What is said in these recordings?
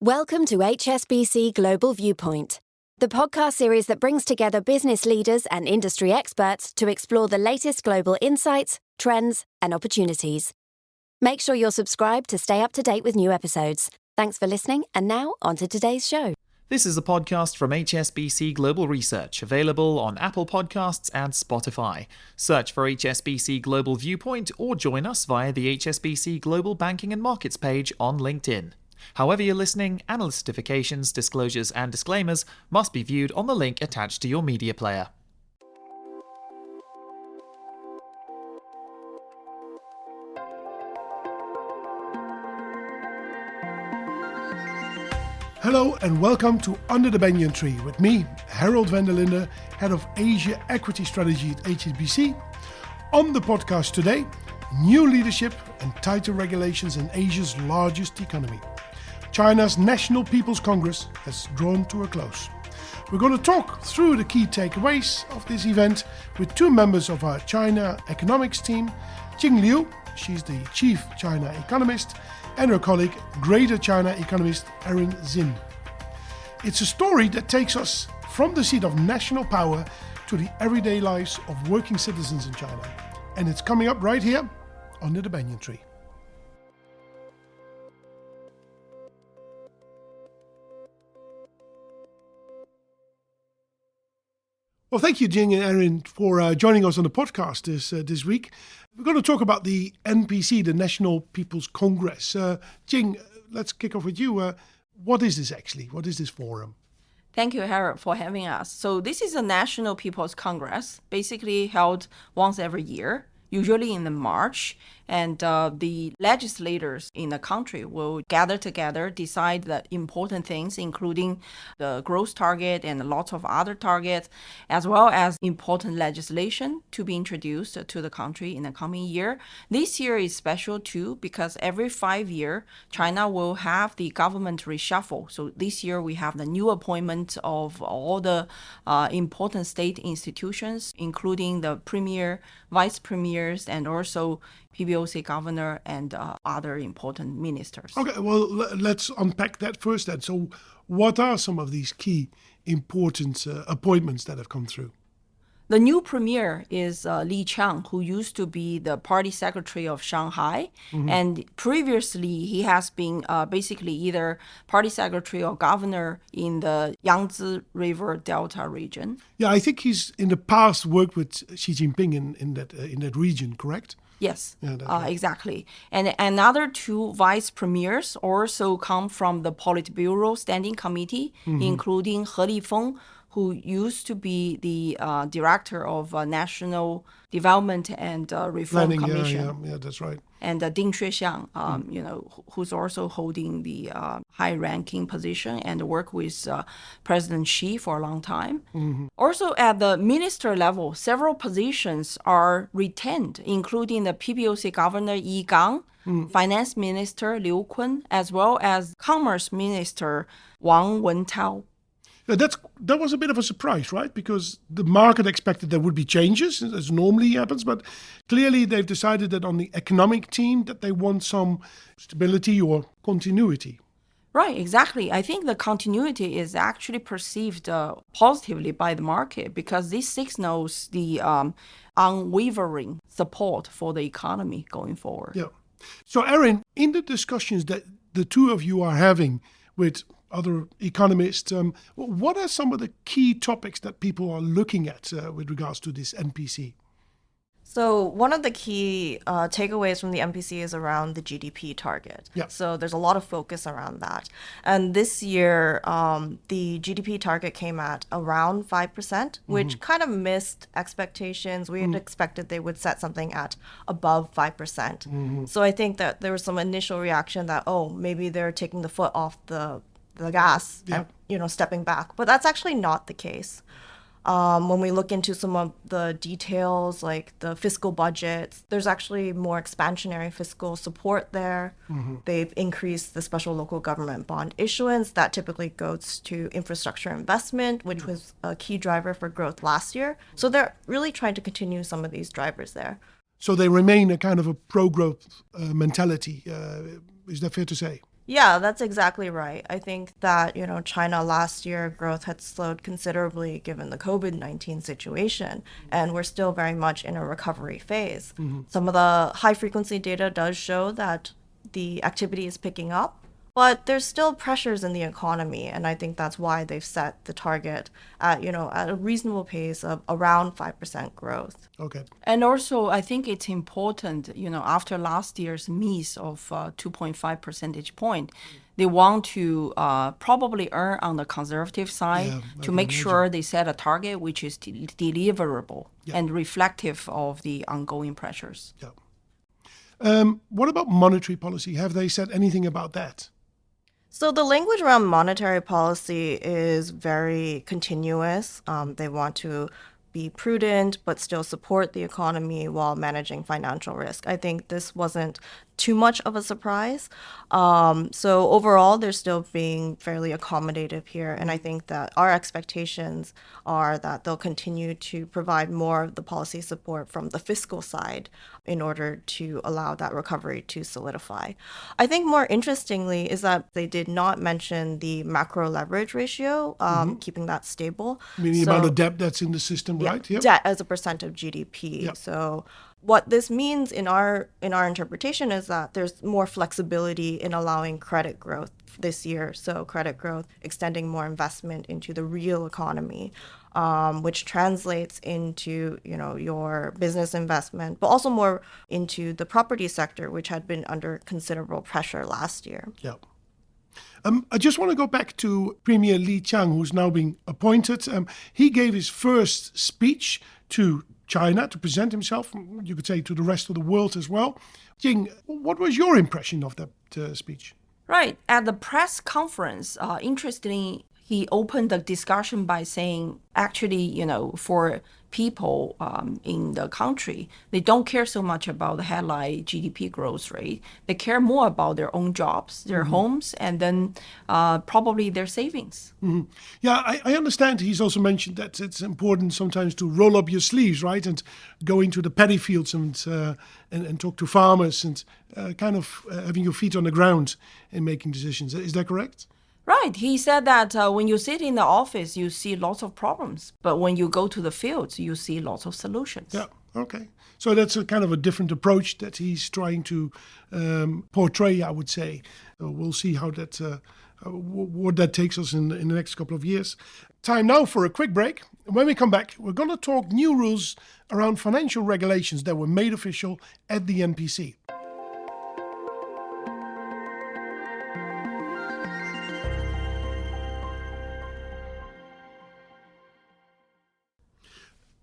Welcome to HSBC Global Viewpoint, the podcast series that brings together business leaders and industry experts to explore the latest global insights, trends, and opportunities. Make sure you're subscribed to stay up to date with new episodes. Thanks for listening, and now on to today's show. This is a podcast from HSBC Global Research, available on Apple Podcasts and Spotify. Search for HSBC Global Viewpoint or join us via the HSBC Global Banking and Markets page on LinkedIn. However you're listening, analyst certifications, disclosures, and disclaimers must be viewed on the link attached to your media player. Hello and welcome to Under the Banyan Tree with me, Herald van der Linde, Head of Asia Equity Strategy at HSBC. On the podcast today, new leadership and tighter regulations in Asia's largest economy. China's National People's Congress has drawn to a close. We're going to talk through the key takeaways of this event with two members of our China economics team, Jing Liu, she's the Chief China Economist, and her colleague, Greater China Economist Erin Zin. It's a story that takes us from the seat of national power to the everyday lives of working citizens in China. And it's coming up right here, under the Banyan Tree. Well, thank you, Jing and Erin, for joining us on the podcast this week. We're going to talk about the NPC, the National People's Congress. Jing, let's kick off with you. What is this actually? What is this forum? Thank you, Herald, for having us. So this is a National People's Congress, basically held once every year, usually in March. And the legislators in the country will gather together, decide the important things, including the growth target and lots of other targets, as well as important legislation to be introduced to the country in the coming year. This year is special too, because every 5 years, China will have the government reshuffle. So this year we have the new appointment of all the important state institutions, including the premier, vice premiers, and also PBOC governor and other important ministers. Okay, well, let's unpack that first then. So what are some of these key important appointments that have come through? The new premier is Li Qiang, who used to be the party secretary of Shanghai. Mm-hmm. And previously, he has been basically either party secretary or governor in the Yangtze River Delta region. Yeah, I think he's in the past worked with Xi Jinping in that region, correct? Yes, yeah, right. Exactly. And another two vice premiers also come from the Politburo Standing Committee, mm-hmm. including He Lifeng, who used to be the director of National Development and Reform Planning, Commission. Yeah, that's right. And Ding Xuexiang, who's also holding the high-ranking position and worked with President Xi for a long time. Mm-hmm. Also, at the minister level, several positions are retained, including the PBOC Governor Yi Gang, Finance Minister Liu Kun, as well as Commerce Minister Wang Wentao. That was a bit of a surprise, right? Because the market expected there would be changes, as normally happens, but clearly they've decided that on the economic team that they want some stability or continuity. Right, exactly. I think the continuity is actually perceived positively by the market because this signals the unwavering support for the economy going forward. Yeah. So, Erin, in the discussions that the two of you are having with other economists, what are some of the key topics that people are looking at with regards to this NPC? So one of the key takeaways from the NPC is around the GDP target. Yeah. So there's a lot of focus around that. And this year, the GDP target came at around 5%, which kind of missed expectations. We had expected they would set something at above 5%. So I think that there was some initial reaction that, maybe they're taking the foot off the gas and stepping back. But that's actually not the case. When we look into some of the details, like the fiscal budgets, there's actually more expansionary fiscal support there. They've increased the special local government bond issuance. That typically goes to infrastructure investment, which was a key driver for growth last year. So they're really trying to continue some of these drivers there. So they remain a kind of a pro-growth mentality. Is that fair to say? Yeah, that's exactly right. I think that, China last year growth had slowed considerably given the COVID-19 situation, and we're still very much in a recovery phase. Some of the high frequency data does show that the activity is picking up, but there's still pressures in the economy, and I think that's why they've set the target at a reasonable pace of around 5% growth. Okay. And also, I think it's important, after last year's miss of 2.5 percentage point, they want to probably err on the conservative side to make sure they set a target which is deliverable and reflective of the ongoing pressures. Yeah. What about monetary policy? Have they said anything about that? So the language around monetary policy is very continuous. They want to be prudent, but still support the economy while managing financial risk. I think this wasn't too much of a surprise. So overall, they're still being fairly accommodative here. And I think that our expectations are that they'll continue to provide more of the policy support from the fiscal side in order to allow that recovery to solidify. I think more interestingly is that they did not mention the macro leverage ratio, keeping that stable. I mean, the amount of debt that's in the system, right? Yep. Debt as a percent of GDP. Yep. So what this means in our interpretation is that there's more flexibility in allowing credit growth this year. So credit growth, extending more investment into the real economy, which translates into your business investment, but also more into the property sector, which had been under considerable pressure last year. Yeah. I just want to go back to Premier Li Qiang, who's now been appointed. He gave his first speech to China to present himself, you could say, to the rest of the world as well. Jing, what was your impression of that speech? Right. At the press conference, interestingly, he opened the discussion by saying, actually, for people in the country, they don't care so much about the headline GDP growth rate. They care more about their own jobs, their homes, and then probably their savings. Yeah, I understand he's also mentioned that it's important sometimes to roll up your sleeves, right? And go into the paddy fields and talk to farmers and kind of having your feet on the ground in making decisions. Is that correct? Right. He said that when you sit in the office, you see lots of problems. But when you go to the fields, you see lots of solutions. Yeah. Okay. So that's a kind of a different approach that he's trying to portray, I would say. We'll see how that what that takes us in the next couple of years. Time now for a quick break. When we come back, we're going to talk new rules around financial regulations that were made official at the NPC.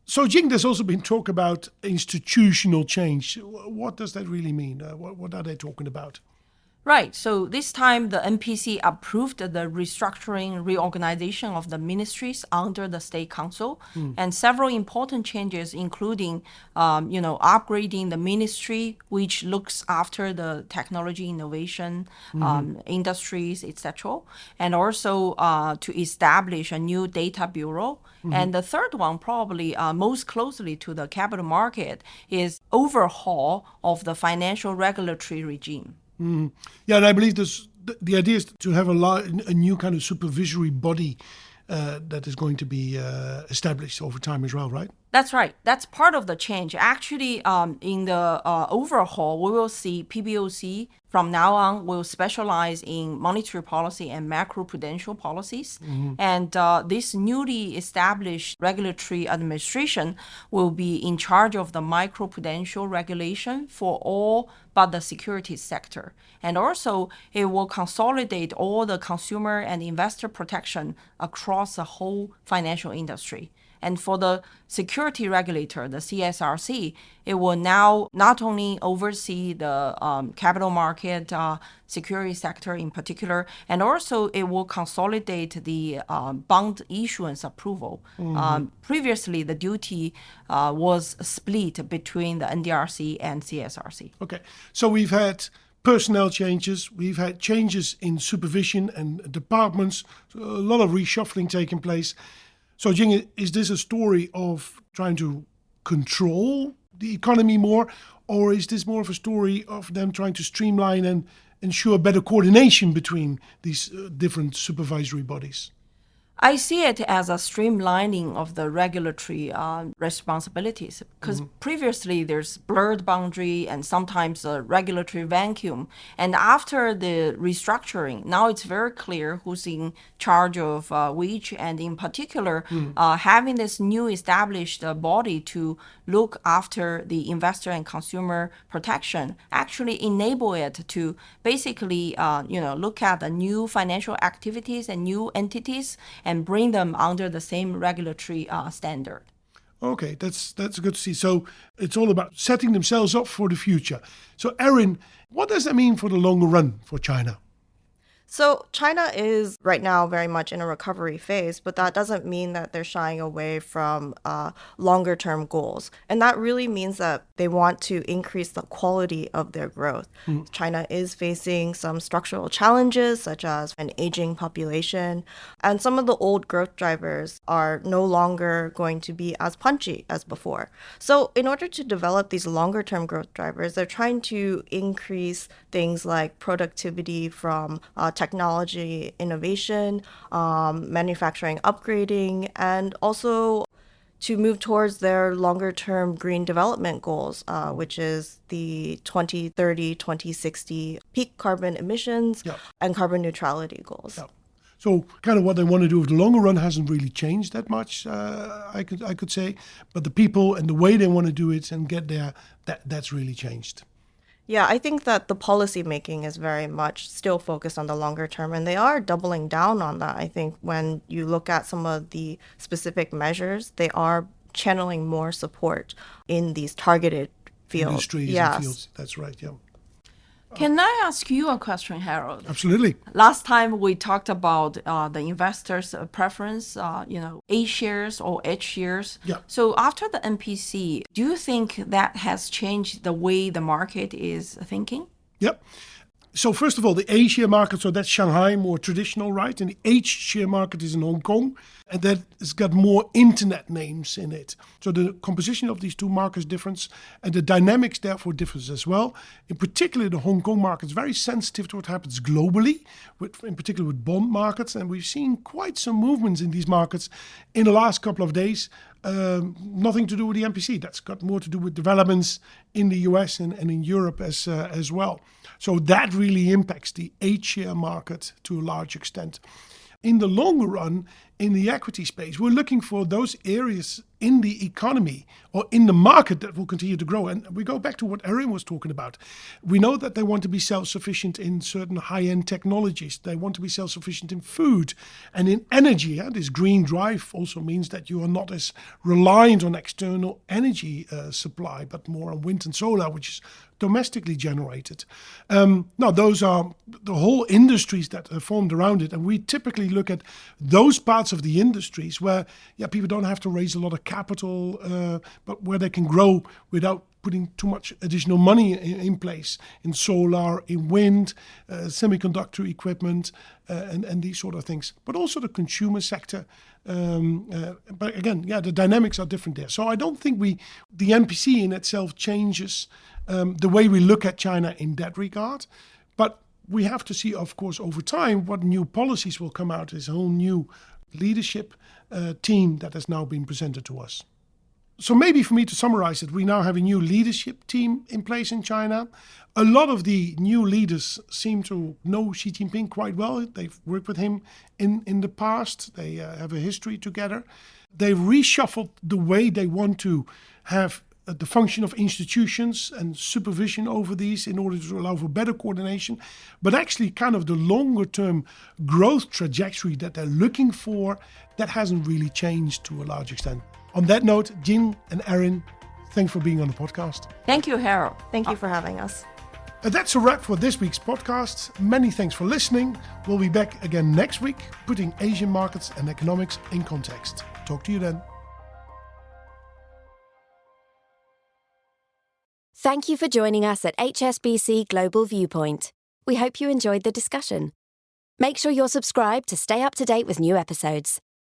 So, Jing, there's also been talk about institutional change. What does that really mean? What are they talking about? Right. So this time, the NPC approved the restructuring, reorganization of the ministries under the State Council, and several important changes, including, upgrading the ministry, which looks after the technology innovation, industries, etc., and also to establish a new data bureau. And the third one, probably most closely to the capital market, is overhaul of the financial regulatory regime. Yeah, and I believe the idea is to have a new kind of supervisory body that is going to be established over time as well, right? That's right. That's part of the change. Actually, in the overhaul, we will see PBOC from now on will specialize in monetary policy and macroprudential policies. And this newly established regulatory administration will be in charge of the microprudential regulation for all but the securities sector. And also, it will consolidate all the consumer and investor protection across the whole financial industry. And for the security regulator, the CSRC, it will now not only oversee the capital market, security sector in particular, and also it will consolidate the bond issuance approval. Previously, the duty was split between the NDRC and CSRC. Okay, so we've had personnel changes, we've had changes in supervision and departments, so a lot of reshuffling taking place. So, Jing, is this a story of trying to control the economy more, or is this more of a story of them trying to streamline and ensure better coordination between these different supervisory bodies? I see it as a streamlining of the regulatory responsibilities because previously there's blurred boundary and sometimes a regulatory vacuum. And after the restructuring, now it's very clear who's in charge of which, and in particular, having this new established body to look after the investor and consumer protection actually enable it to basically, look at the new financial activities and new entities and bring them under the same regulatory standard. Okay, that's good to see. So it's all about setting themselves up for the future. So Erin, what does that mean for the longer run for China? So China is right now very much in a recovery phase, but that doesn't mean that they're shying away from longer term goals. And that really means that they want to increase the quality of their growth. China is facing some structural challenges, such as an aging population, and some of the old growth drivers are no longer going to be as punchy as before. So in order to develop these longer term growth drivers, they're trying to increase things like productivity from technology innovation, manufacturing upgrading, and also to move towards their longer-term green development goals, which is the 2030, 2060 peak carbon emissions and carbon neutrality goals. Yeah. So kind of what they want to do with the longer run hasn't really changed that much, I could say. But the people and the way they want to do it and get there, that's really changed. Yeah, I think that the policy making is very much still focused on the longer term, and they are doubling down on that. I think when you look at some of the specific measures, they are channeling more support in these targeted fields. Industries and fields, that's right, yeah. Can I ask you a question, Harold? Absolutely. Last time we talked about the investors' preference, A shares or H shares. Yeah. So after the NPC, do you think that has changed the way the market is thinking? Yep. So first of all, the A share market, so that's Shanghai, more traditional, right? And the H share market is in Hong Kong, and that has got more internet names in it. So the composition of these two markets differs, and the dynamics therefore differs as well. In particular, the Hong Kong market is very sensitive to what happens globally, in particular with bond markets, and we've seen quite some movements in these markets in the last couple of days. Nothing to do with the NPC. That's got more to do with developments in the US and in Europe as well. So that really impacts the H-share market to a large extent. In the longer run, in the equity space, we're looking for those areas in the economy or in the market that will continue to grow. And we go back to what Erin was talking about. We know that they want to be self-sufficient in certain high-end technologies. They want to be self-sufficient in food and in energy. Yeah? This green drive also means that you are not as reliant on external energy supply, but more on wind and solar, which is domestically generated. Now, those are the whole industries that are formed around it. And we typically look at those parts of the industries where people don't have to raise a lot of capital, but where they can grow without putting too much additional money in place in solar, in wind, semiconductor equipment, and these sort of things. But also the consumer sector. But again, the dynamics are different there. So I don't think the NPC in itself changes the way we look at China in that regard. But we have to see, of course, over time, what new policies will come out. This whole new leadership team that has now been presented to us. So maybe for me to summarize it, we now have a new leadership team in place in China. A lot of the new leaders seem to know Xi Jinping quite well. They've worked with him in the past. They have a history together. They've reshuffled the way they want to have the function of institutions and supervision over these in order to allow for better coordination. But actually kind of the longer term growth trajectory that they're looking for, that hasn't really changed to a large extent. On that note, Jing and Erin, thanks for being on the podcast. Thank you, Harold. Thank you for having us. That's a wrap for this week's podcast. Many thanks for listening. We'll be back again next week, putting Asian markets and economics in context. Talk to you then. Thank you for joining us at HSBC Global Viewpoint. We hope you enjoyed the discussion. Make sure you're subscribed to stay up to date with new episodes.